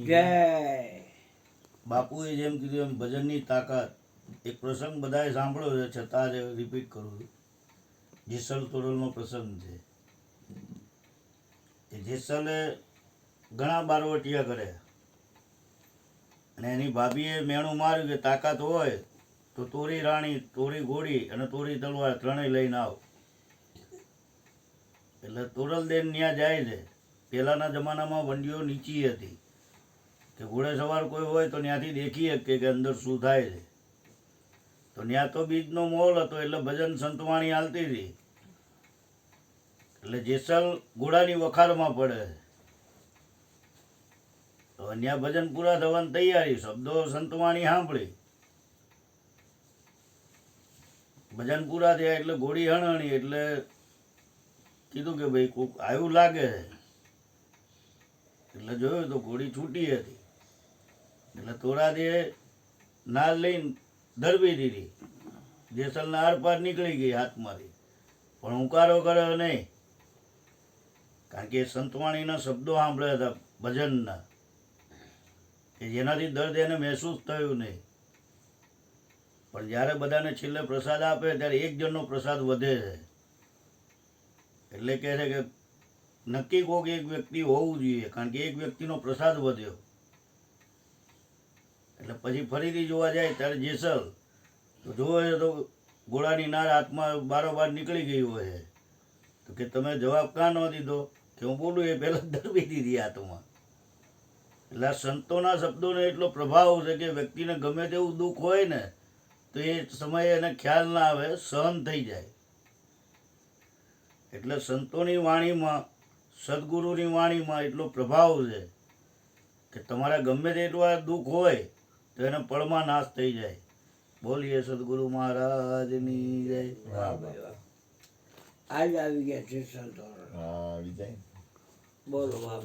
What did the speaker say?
જય બાપુએ જેમ કીધું એમ ભજનની તાકાત. એક પ્રસંગ બધાએ સાંભળ્યો છે, છતાં જ રિપીટ કરું છું. જેસલ તોરલનો પ્રસંગ છે. એ જેસલે ઘણા બારવટિયા કર્યા અને એની ભાભીએ મેણું માર્યું કે તાકાત હોય તો તોરી રાણી, તોરી ઘોડી અને તોરી તલવાર ત્રણેય લઈને આવ. એટલે તોરલદેન ત્યાં જાય છે. પહેલાંના જમાનામાં વંડીઓ નીચી હતી કે ઘોડે સવાર કોઈ હોય તો ત્યાંથી દેખી શકે કે અંદર શું થાય છે. તો ત્યાં તો બીજનો મોલ હતો એટલે ભજન સંતવાણી હાલતી હતી. એટલે જેસલ ઘોડાની વખારમાં પડે છે. તો ત્યાં ભજન પૂરા થવાની તૈયારી, શબ્દો સંતવાણી સાંભળી, ભજન પૂરા થયા એટલે ઘોડી હણહણી. એટલે કીધું કે ભાઈ કોક આવ્યું લાગે છે. એટલે જોયું તો ઘોડી છૂટી હતી. એટલે તોરાદે નાળ લઈને ધરબી દીધી. જેસલના આરપાર નીકળી ગઈ હાથમાંથી, પણ ઉકારો કર્યો નહીં, કારણ કે સંતવાણીના શબ્દો સાંભળ્યા હતા ભજનના, કે જેનાથી દર્દ એને મહેસૂસ થયું નહીં. પણ જ્યારે બધાને છેલ્લે પ્રસાદ આપે ત્યારે એક જણનો પ્રસાદ વધે છે. એટલે કહે છે કે નક્કી કોક એક વ્યક્તિ હોવું જોઈએ, કારણ કે એક વ્યક્તિનો પ્રસાદ વધ્યો. એટલે પછી ફરીથી જોવા જાય ત્યારે જેસલ તો જોવે તો ઘોડાની નાર હાથમાં બારોબાર નીકળી ગઈ હોય. તો કે તમે જવાબ કાં ન દીધો? કે હું બોલું એ પહેલાં ધરબી દીધી હાથમાં. એટલે આ સંતોના શબ્દોનો એટલો પ્રભાવ છે કે વ્યક્તિને ગમે તેવું દુઃખ હોય ને તો એ સમયે એને ખ્યાલ ના આવે, સહન થઈ જાય. એટલે સંતોની વાણીમાં, સદગુરુની વાણીમાં એટલો પ્રભાવ છે કે તમારા ગમે તેટલું દુઃખ હોય તો એને પળમાં નાશ થઈ જાય. બોલીએ સદગુરુ મહારાજની જય. આજ આવી ગયા છે સંતો. બોલો બાપ.